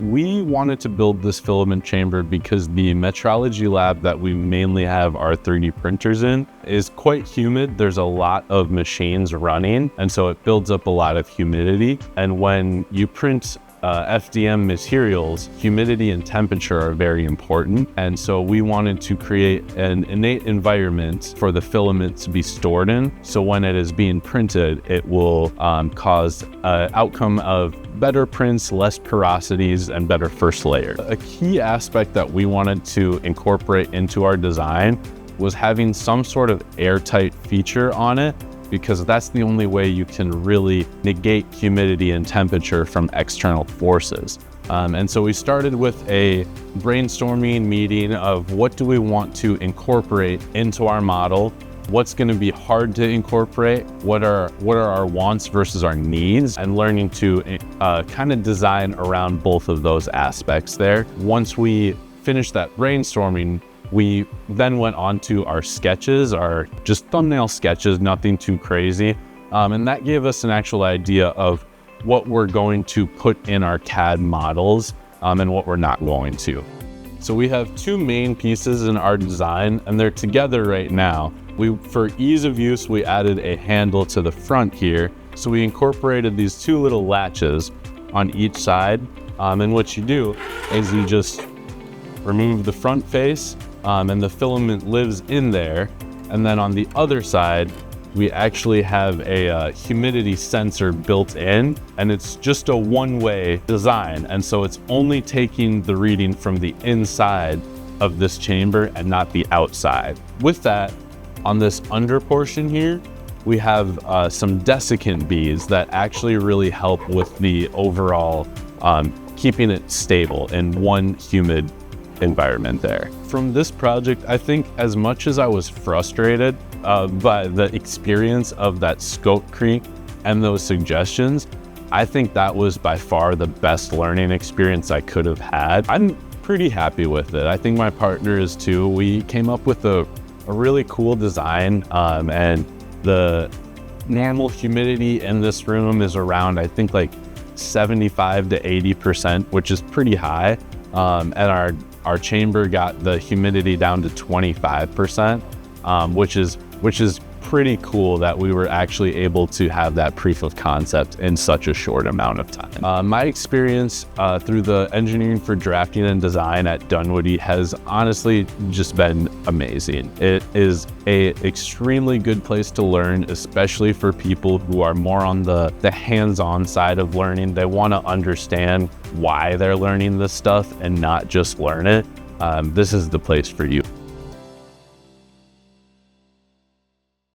We wanted to build this filament chamber because the metrology lab that we mainly have our 3D printers in is quite humid. There's a lot of machines running, and so it builds up a lot of humidity. And when you print FDM materials, humidity and temperature are very important. And so we wanted to create an innate environment for the filament to be stored in. So when it is being printed, it will cause an outcome of better prints, less porosities, and better first layer. A key aspect that we wanted to incorporate into our design was having some sort of airtight feature on it, because that's the only way you can really negate humidity and temperature from external forces. And so we started with a brainstorming meeting of what do we want to incorporate into our model, what's going to be hard to incorporate, what are our wants versus our needs, and learning to kind of design around both of those aspects there. Once we finished that brainstorming, we then went on to our sketches, our just thumbnail sketches, nothing too crazy. And that gave us an actual idea of what we're going to put in our CAD models and what we're not going to. So we have two main pieces in our design, and they're together right now. For ease of use, we added a handle to the front here. So we incorporated these two little latches on each side. And what you do is you just remove the front face, and the filament lives in there. And then on the other side, we actually have a humidity sensor built in, and it's just a one-way design. And so it's only taking the reading from the inside of this chamber and not the outside. With that, on this under portion here, we have some desiccant beads that actually really help with the overall keeping it stable in one humid environment there. From this project, I think as much as I was frustrated by the experience of that scope creep and those suggestions, I think that was by far the best learning experience I could have had. I'm pretty happy with it. I think my partner is too. We came up with a really cool design, and the normal humidity in this room is around, I think, like 75 to 80%, which is pretty high. And our chamber got the humidity down to 25%, which is pretty cool that we were actually able to have that proof of concept in such a short amount of time. My experience through the engineering for drafting and design at Dunwoody has honestly just been amazing. It is an extremely good place to learn, especially for people who are more on the hands-on side of learning. They want to understand why they're learning this stuff and not just learn it. This is the place for you.